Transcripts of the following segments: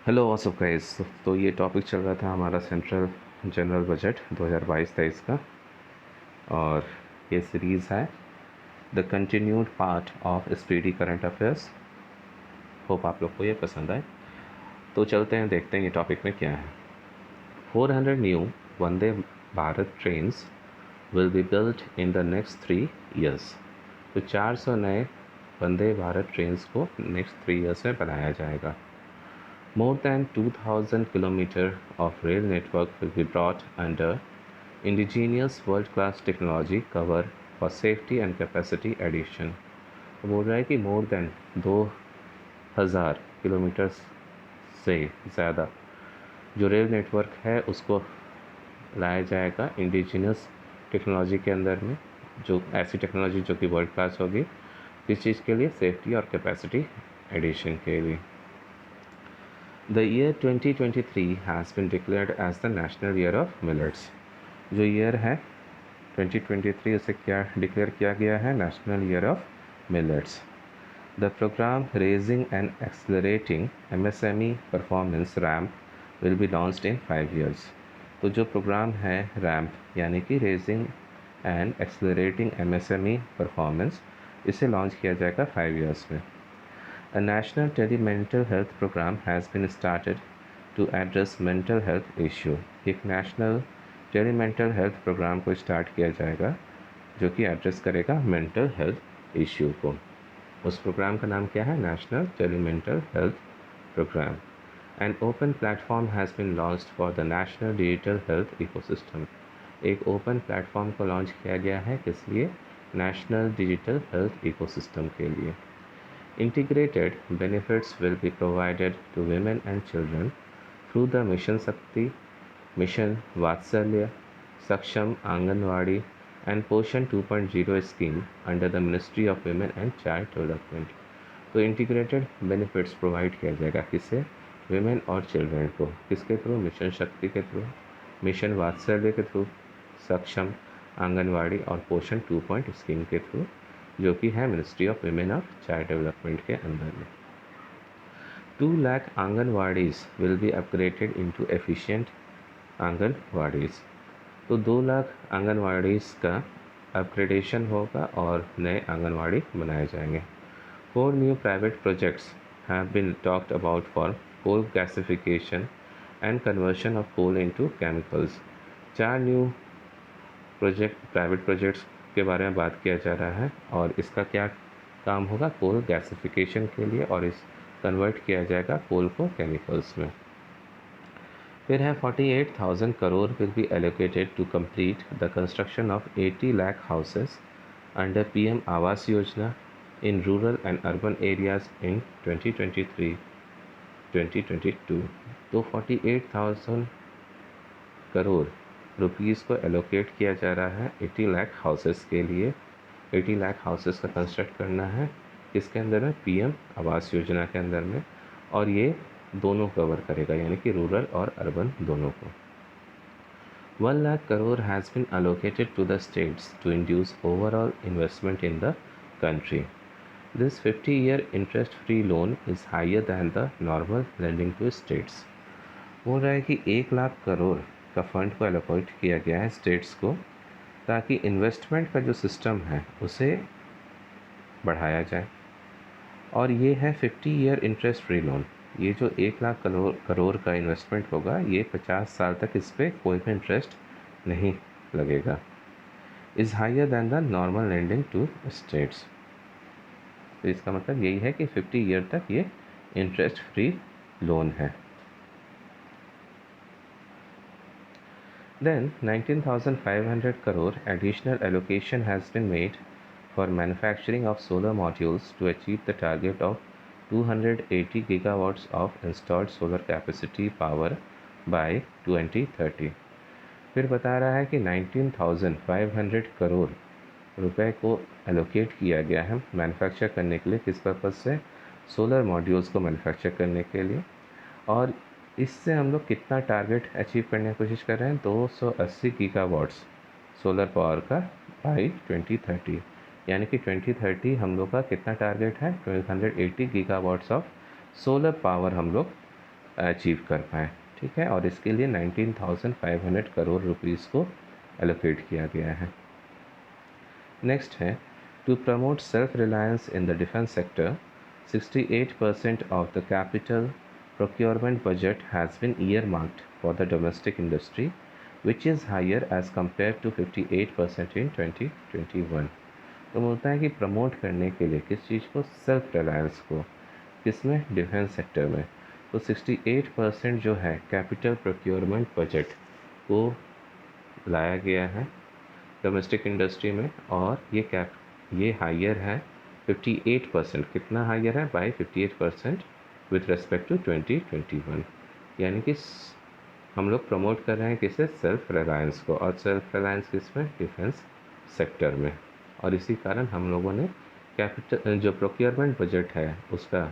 Hello what's up guys. तो ये topic चल रहा था हमारा सेंट्रल जनरल बजट 2022-23 का, और ये सीरीज़ है the continued part of speedy current affairs. Hope आप लोग को ये पसंद आए। तो चलते हैं, देखते हैं ये टॉपिक में क्या है। 400 new Vande Bharat trains will be built in the next 3 years. तो 400 नए वंदे भारत ट्रेन्स को नेक्स्ट 3 ईयर्स में बनाया जाएगा। More than 2,000 kilometers of rail network will be brought under indigenous world-class technology cover for safety and capacity addition। तो बोल रहा है कि मोर देन 2,000 किलोमीटर से ज़्यादा जो रेल नेटवर्क है उसको लाया जाएगा इंडिजिनस टेक्नोलॉजी के अंदर में, जो ऐसी टेक्नोलॉजी जो कि वर्ल्ड क्लास होगी। किस चीज़ के लिए? सेफ्टी और कैपेसिटी एडिशन के लिए। The year 2023 has been declared as the National Year of Millets। जो ईयर है 2023 उसे क्या डिक्लेयर किया गया है? National year of millets. The programme raising and accelerating MSME performance ramp will be launched in 5 years। तो जो प्रोग्राम है रैम्प यानी कि raising and accelerating MSME performance, इसे लॉन्च किया जाएगा 5 years में। A national tele-mental health program has been started to address mental health issue। एक नेशनल टेली-मेंटल हेल्थ प्रोग्राम को स्टार्ट किया जाएगा जो कि एड्रेस करेगा मेंटल हेल्थ इश्यू को। उस प्रोग्राम का नाम क्या है? National tele mental health programme. An open platform has been launched for the national digital health ecosystem। एक ओपन प्लेटफॉर्म को लॉन्च किया गया है, किस लिए? नेशनल डिजिटल हेल्थ इकोसिस्टम के लिए। Integrated benefits will be provided to women and children through the Mission Shakti, Mission Vatsalya, Saksham Anganwadi and Poshan 2.0 scheme under the Ministry of Women and Child Development। तो integrated benefits provide किया जाएगा किसे? Women और children को। किसके through? Mission शक्ति के through, mission वात्सल्य के थ्रू, सक्षम आंगनवाड़ी और पोषण 2 स्कीम के थ्रू, जो कि है मिनिस्ट्री ऑफ विमेन और चाइल्ड डेवलपमेंट के अंदर में। 2 lakh anganwadis will be upgraded into efficient anganwadis. तो 2 लाख आंगनवाड़ीज़ का अपग्रेडेशन होगा और नए आंगनवाड़ी बनाए जाएंगे। 4 new private projects have been talked about for coal gasification and conversion of coal into chemicals। 4 new private projects के बारे में बात किया जा रहा है और इसका क्या काम होगा? कोल गैसिफिकेशन के लिए, और इस कन्वर्ट किया जाएगा कोल को केमिकल्स में। फिर है 48,000 crore will be allocated to complete the construction of 80 lakh houses under PM Awas Yojana in rural and urban areas in 2023-2022। तो 48,000 करोड़ रुपीज़ को एलोकेट किया जा रहा है 80 लाख हाउसेस के लिए। 80 लाख हाउसेस का कंस्ट्रक्ट करना है किसके अंदर में? PM आवास योजना के अंदर में, और ये दोनों कवर करेगा यानी कि रूरल और अर्बन दोनों को। 1 lakh crore has been allocated to the states to induce overall investment in the country. This 50-year interest-free loan is higher than the normal lending to states। बोल रहा है कि 1 लाख करोड़ का फंड को एलोकेट किया गया है स्टेट्स को, ताकि इन्वेस्टमेंट का जो सिस्टम है उसे बढ़ाया जाए। और ये है 50-year इंटरेस्ट फ्री लोन। ये जो 1 लाख करोड़ का इन्वेस्टमेंट होगा, ये 50 साल तक इस पर कोई भी इंटरेस्ट नहीं लगेगा। Is higher than the normal lending to states. तो इसका मतलब यही है कि 50 ईयर तक ये इंटरेस्ट फ्री लोन है। Then 19,500 crore additional allocation has been made for manufacturing of solar modules to achieve the target of 280 gigawatts of installed solar capacity power by 2030। फिर बता रहा है कि 19,500 करोड़ रुपए को एलोकेट किया गया है मैन्युफैक्चर करने के लिए। किस पर्पज़ से? सोलर मॉड्यूल्स को मैन्युफैक्चर करने के लिए। और इससे हम लोग कितना टारगेट अचीव करने की कोशिश कर रहे हैं? 280 गीगावाट्स सोलर पावर का बाई 2030। यानी कि 2030 हम लोग का कितना टारगेट है? 280 गीगावाट्स ऑफ सोलर पावर हम लोग अचीव कर पाए, ठीक है। और इसके लिए 19,500 करोड़ रुपीज़ को एलोकेट किया गया है। नेक्स्ट है, to promote self reliance in the defence sector, 68% of the capital procurement budget has been earmarked for the domestic industry, which is higher as compared to 58% in 2021। तो बोलता है कि प्रमोट करने के लिए किस चीज़ को, सेल्फ रिलायंस को, किसमें, डिफेंस सेक्टर में। तो 68% जो है कैपिटल प्रोक्योरमेंट बजट को लाया गया है डोमेस्टिक इंडस्ट्री में, और ये हायर है 58%। कितना हायर है, बाय 58% विथ रेस्पेक्ट टू 2021। यानी कि हम लोग प्रमोट कर रहे हैं किसे, सेल्फ रिलायंस को, और सेल्फ रिलायंस किस में, डिफेंस सेक्टर में। और इसी कारण हम लोगों ने कैपिटल जो प्रोक्योरमेंट बजट है उसका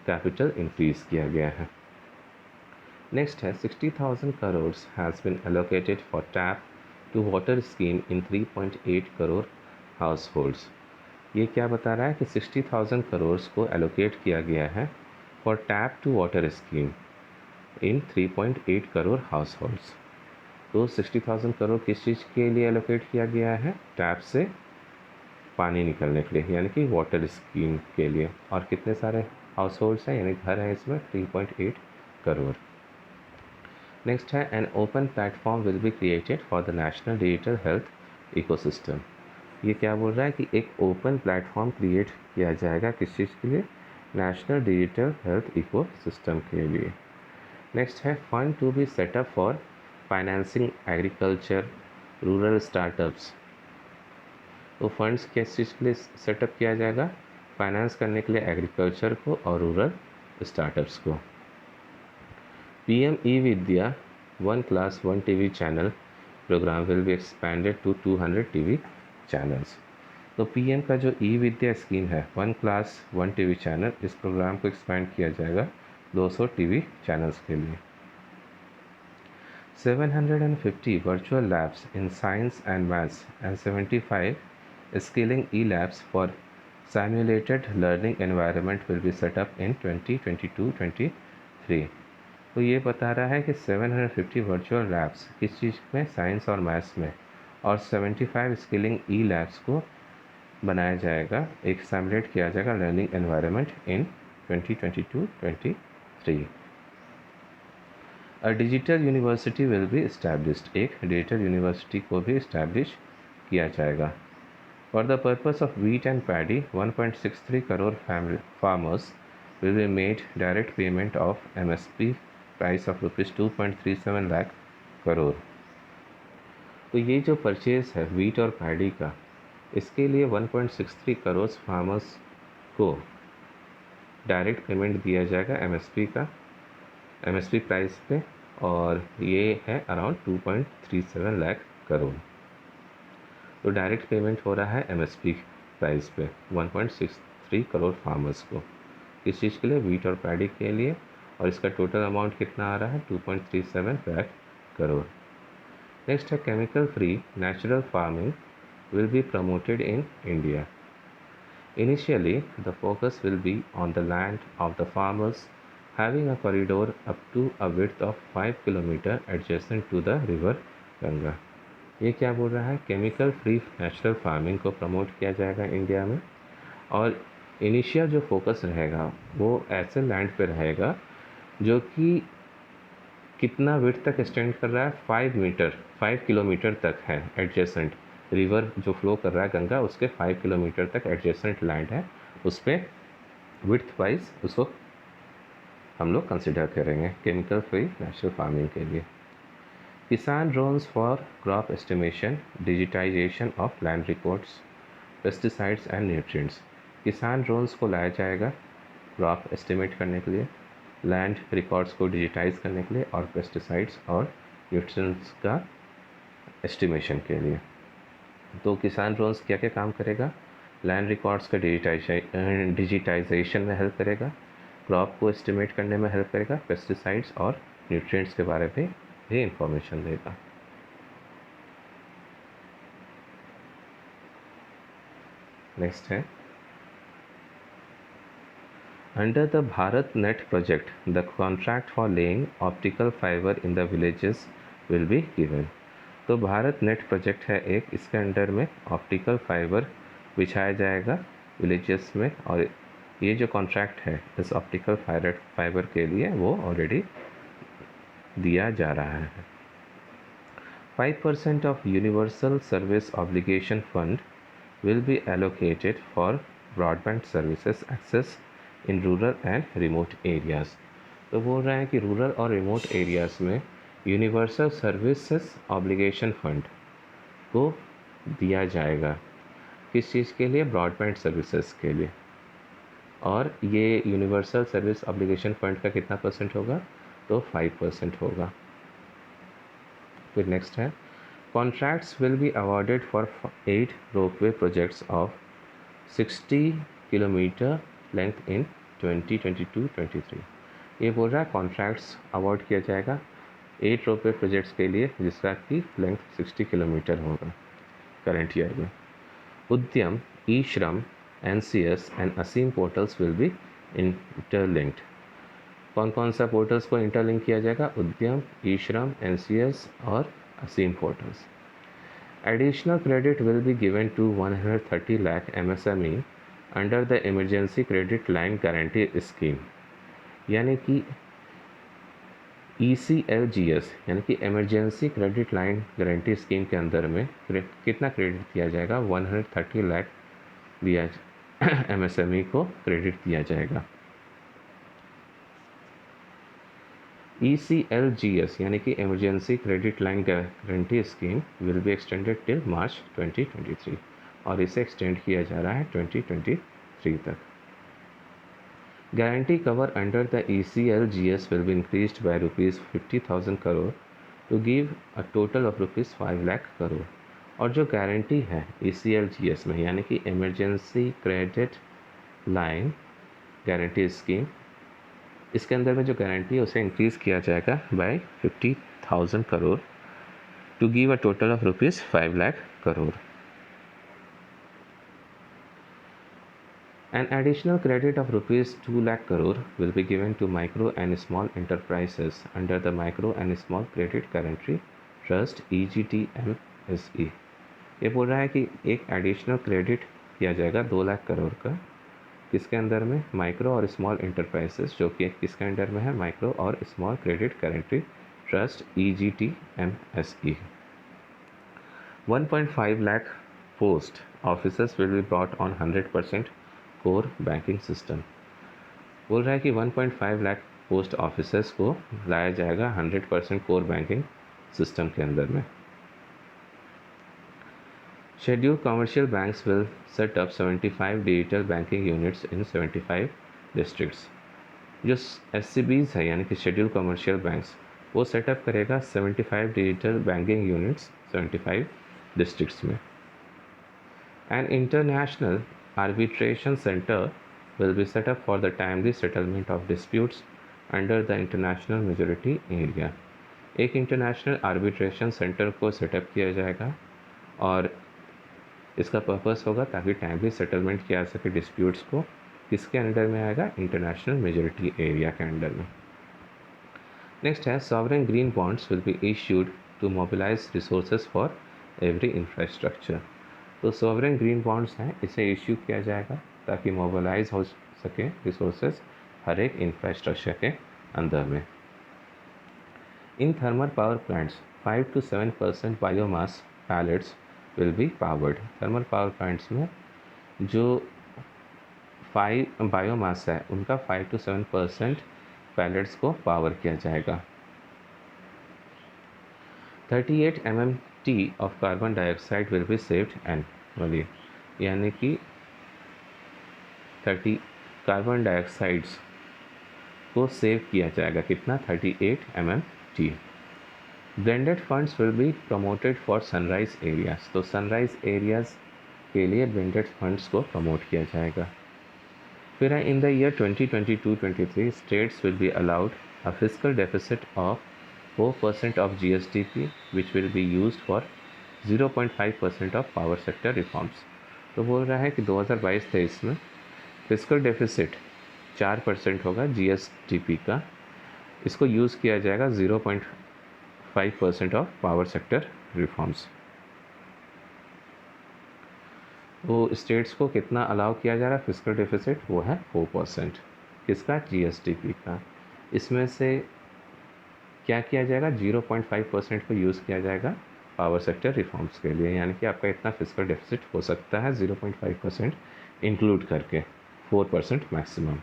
कैपिटल इंक्रीज किया गया है। नेक्स्ट है, 60,000 crore has been allocated for tap to water scheme in 3.8 crore households. ये क्या बता रहा है कि 60,000 करोड़ को एलोकेट किया गया है for tap to water scheme in 3.8 crore households. तो 60,000 करोड़ किस चीज़ के लिए एलोकेट किया गया है, टैप से पानी निकलने के लिए, यानी कि वाटर स्कीम के लिए। और कितने सारे हाउस होल्ड्स हैं, यानी घर हैं इसमें 3.8 करोड़। नेक्स्ट है, an open platform will be created for the national digital health ecosystem. ये क्या बोल रहा है कि एक ओपन प्लेटफॉर्म क्रिएट किया जाएगा किस चीज़ के लिए, नेशनल डिजिटल हेल्थ इकोसिस्टम के लिए। नेक्स्ट है, fund to be set up for financing agriculture rural startups. तो फंड्स किस चीज़ के लिए सेटअप किया जाएगा, फाइनेंस करने के लिए एग्रीकल्चर को और रूरल स्टार्टअप्स को। PM e Vidya 1 class 1 TV channel programme will be expanded to 200 TV channels. तो पीएम का जो ई विद्या स्कीम है 1 क्लास 1 टीवी चैनल, इस प्रोग्राम को एक्सपेंड किया जाएगा 200 टीवी चैनल्स के लिए। 750 virtual labs in science and maths and 75 skilling e-labs for simulated learning environment will be set up in 2022-23। तो ये बता रहा है कि 750 वर्चुअल लैब्स किस चीज़ में, साइंस और मैथ्स में, और 75 स्किलिंग ई लैब्स को बनाया जाएगा, एक सिमुलेट किया जाएगा learning environment in 2022-23। A digital university will be established, एक डिजिटल यूनिवर्सिटी को भी इस्टेब्लिश किया जाएगा। For the purpose of wheat and paddy 1.63 crore farmers will be made direct payment of MSP price of ₹2.37 lakh crore. तो ये जो परचेज़ है वीट और पैडी का, इसके लिए 1.63 करोड़ फार्मर्स को डायरेक्ट पेमेंट दिया जाएगा एमएसपी का, एमएसपी प्राइस पे, और ये है अराउंड 2.37 लाख करोड़। तो डायरेक्ट पेमेंट हो रहा है एमएसपी प्राइस पे 1.63 करोड़ फार्मर्स को, इस चीज़ के लिए, वीट और पैडी के लिए। और इसका टोटल अमाउंट कितना आ रहा है, 2.37 लाख करोड़। नेक्स्ट है, chemical free natural farming will be promoted in India. Initially, the focus will be on the land of the farmers having a corridor up to a width of 5 km adjacent to the river Ganga. ये क्या बोल रहा है, chemical free natural farming को promote किया जाएगा India में, और इनिशियल जो फोकस रहेगा वो ऐसे लैंड पे रहेगा जो कि कितना विड्थ तक एक्सटेंड कर रहा है, 5 किलोमीटर तक है एडजेसेंट, रिवर जो फ्लो कर रहा है गंगा उसके 5 किलोमीटर तक एडजेसेंट लैंड है, उस पर विड्थ वाइज उसको हम लोग कंसिडर करेंगे केमिकल फ्री नेचुरल फार्मिंग के लिए। Kisan drones for crop estimation, digitisation of land records, pesticides and nutrients. Kisan drones को लाया जाएगा क्रॉप एस्टिमेट करने के लिए, लैंड रिकॉर्ड्स को डिजिटाइज करने के लिए, और पेस्टिसाइड्स और न्यूट्रिएंट्स का एस्टिमेशन के लिए। तो किसान ड्रोन्स क्या क्या काम करेगा, लैंड रिकॉर्ड्स का डिजिटाइजेशन में हेल्प करेगा, क्रॉप को एस्टिमेट करने में हेल्प करेगा, पेस्टिसाइड्स और न्यूट्रिएंट्स के बारे में भी इंफॉर्मेशन देगा। नेक्स्ट है, under the Bharat net project the contract for laying optical fibre in the villages will be given. तो भारत नेट प्रोजेक्ट है एक, इसके अंडर में ऑप्टिकल फाइबर बिछाया जाएगा विलेजेस में, और ये जो कॉन्ट्रैक्ट है इस ऑप्टिकल फाइबर के लिए वो ऑलरेडी दिया जा रहा है। 5% of Universal Service Obligation Fund will be allocated for broadband services access in rural and remote areas। तो बोल रहा है कि रूरल और रिमोट एरियाज़ में यूनिवर्सल सर्विसेज ऑब्लिगेशन फंड को दिया जाएगा। किस चीज़ के लिए? ब्रॉडबैंड सर्विसेज के लिए। और ये यूनिवर्सल सर्विस ऑब्लिगेशन फंड का कितना परसेंट होगा? तो 5% होगा। फिर नेक्स्ट है, contracts will be awarded for 8 ropeway projects of 60 kilometre length in 2022-23। ये बोल रहा है कॉन्ट्रैक्ट्स अवॉर्ड किया जाएगा 8 रोपवे प्रोजेक्ट्स के लिए जिसका की लेंथ 60 किलोमीटर होगा करंट ईयर में। Udyam, e Shram, NCS and Aseem portals will be interlinked. कौन कौन सा पोर्टल्स को इंटरलिंक किया जाएगा? उद्यम, ई श्रम, NCS और Aseem portals. Additional credit will be given to 130 lakh MSME under the emergency credit line guarantee scheme. यानी कि ECLGS यानी कि emergency credit line guarantee scheme के अंदर में कितना क्रेडिट दिया जाएगा? 130 लाख दिया MSME को क्रेडिट दिया जाएगा। ECLGS यानी कि emergency credit line guarantee scheme will be extended till March 2023 और इसे एक्सटेंड किया जा रहा है 2023 तक। Guarantee cover under the ECLGS will be increased by ₹50,000 crore to give a total of ₹5 lakh crore. और जो गारंटी है ECLGS में यानी कि emergency credit line guarantee scheme, इसके अंदर में जो गारंटी है उसे इंक्रीज़ किया जाएगा by 50,000 crore to give a total of ₹5 lakh crore. An additional credit of ₹2 lakh crore will be given to micro and small enterprises under the Micro and Small Credit Guarantee Trust EGTMSE। ये बोल रहा है कि एक एडिशनल क्रेडिट किया जाएगा 2 लाख करोड़ का, किसके अंदर में? माइक्रो और स्मॉल इंटरप्राइजेस, जो कि किसके अंडर में है? माइक्रो और small credit guarantee trust EGTMSE। 1.5 lakh post offices will be brought on 100% core banking system. बोल रहा है कि 1.5 लाख पोस्ट ऑफिसर्स को लाया जाएगा 100% कोर बैंकिंग सिस्टम के अंदर में। Scheduled commercial banks will set up 75 digital banking units in 75 districts. जो SCBs है यानी कि शेड्यूल्ड कमर्शियल बैंक्स, वो सेटअप करेगा 75 डिजिटल बैंकिंग यूनिट्स 75 डिस्ट्रिक्ट्स में। An international arbitration center will be set up for the timely settlement of disputes under the international majority area। एक international arbitration centre को setup किया जाएगा और इसका purpose होगा ताकि टाइमली सेटलमेंट किया जा सके डिस्प्यूट्स को। किसके अंडर में आएगा? इंटरनेशनल मेजॉरिटी एरिया के अंडर में। नेक्स्ट है, sovereign green bonds will be issued to mobilise resources for every infrastructure. तो सॉवरेन ग्रीन बॉन्ड्स हैं, इसे इश्यू किया जाएगा ताकि मोबिलाइज हो सके रिसोर्सेज हर एक इंफ्रास्ट्रक्चर के अंदर में। In thermal power plants 5 to 7% biomass pallets will be powered. Thermal power plants में जो 5 बायोमास है उनका 5 to 7% पैलेट्स को पावर किया जाएगा। 38 MMT of carbon dioxide will be saved annually. यानी कि 30 कार्बन डाइऑक्साइड्स को सेव किया जाएगा। कितना? 38 MMT। Blended funds will be promoted for sunrise areas. तो सनराइज एरियाज के लिए ब्लेंडेड फंड्स को प्रमोट किया जाएगा। फिर in the year 2022-23 states will be allowed a fiscal deficit of 4% of GSDP which will be used for 0.5% of power sector reforms. तो बोल रहा है कि 2022-23 में फिस्कल डेफिसिट 4% होगा GSDP का, इसको यूज़ किया जाएगा 0.5% ऑफ पावर सेक्टर रिफॉर्म्स। तो स्टेट्स को कितना अलाउ किया जा रहा है फिस्कल डेफिसिट, वो है 4%। किसका? GSDP का। इसमें से क्या किया जाएगा? 0.5% को यूज़ किया जाएगा पावर सेक्टर रिफॉर्म्स के लिए, यानी कि आपका इतना फिस्कल डेफिसिट हो सकता है 0.5% इंक्लूड करके, 4% maximum.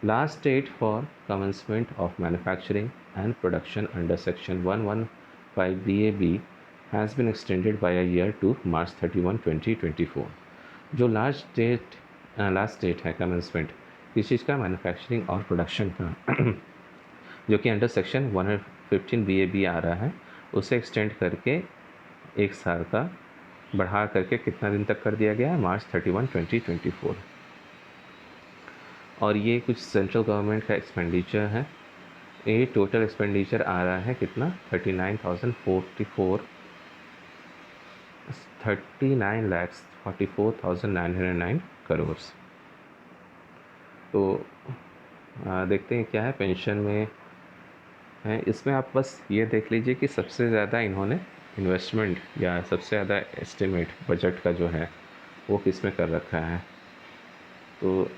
Last date for commencement of manufacturing and production under section 115 BAB has been extended by a year to March 31, 2024। जो लास्ट डेट है कमेंसमेंट किस चीज़ का? मैन्युफैक्चरिंग और प्रोडक्शन का जो कि अंडर सेक्शन 115 BAB आ रहा है, उसे एक्सटेंड करके 1 साल का बढ़ा करके कितना दिन तक कर दिया गया है? March 31, 2024। और ये कुछ सेंट्रल गवर्नमेंट का एक्सपेंडिचर है। ये टोटल एक्सपेंडिचर आ रहा है कितना? 39,44,909 करोड़। तो देखते हैं क्या है पेंशन में है। इसमें आप बस ये देख लीजिए कि सबसे ज़्यादा इन्होंने इन्वेस्टमेंट या सबसे ज़्यादा एस्टिमेट बजट का जो है वो किस में कर रखा है। तो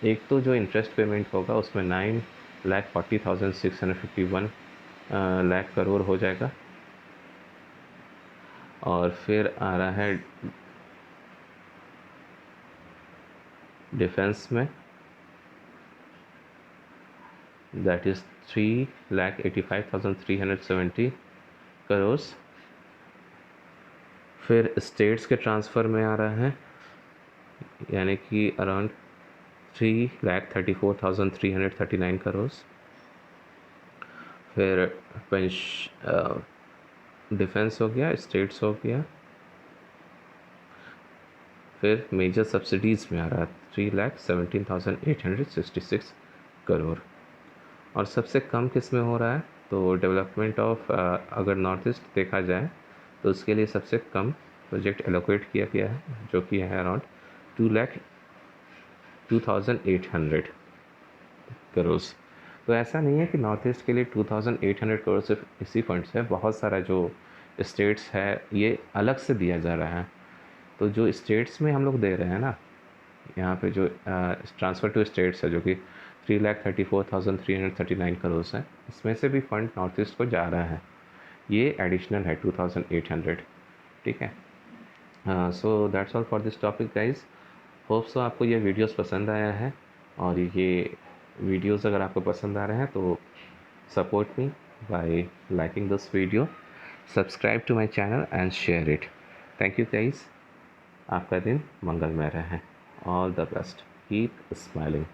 एक तो जो इंटरेस्ट पेमेंट होगा उसमें 9,40,651 लाख करोड़ हो जाएगा। और फिर आ रहा है डिफेंस में, दैट इज़ 3,85,370 करोड़। फिर स्टेट्स के ट्रांसफ़र में आ रहा है, यानी कि अराउंड 3,34,339 करोड़। फिर डिफेंस हो गया, स्टेट्स हो गया। फिर मेजर सब्सिडीज़ में आ रहा है 3,17,866 करोड़। और सबसे कम किस में हो रहा है? तो डेवलपमेंट ऑफ अगर नॉर्थ ईस्ट देखा जाए तो उसके लिए सबसे कम प्रोजेक्ट एलोकेट किया गया है, जो कि है अराउंड 2,02,800 करोड़। तो ऐसा नहीं है कि नॉर्थ ईस्ट के लिए 2,800 करोड़ सिर्फ इसी फंड से है, बहुत सारा जो स्टेट्स है ये अलग से दिया जा रहा है। तो जो स्टेट्स में हम लोग दे रहे हैं ना, यहाँ पे जो ट्रांसफ़र टू स्टेट्स है जो कि 3,34,339 करोड़ है, इसमें से भी फंड नॉर्थ ईस्ट को जा रहा है, ये एडिशनल है 2,800। ठीक है। So that's all for this topic guys. Hope so आपको ये वीडियोस पसंद आया है, और ये वीडियोस अगर आपको पसंद आ रहे हैं तो support me by liking this video, subscribe to my channel and share it. Thank you guys. आपका दिन मंगलमय रहे। All the best. Keep smiling.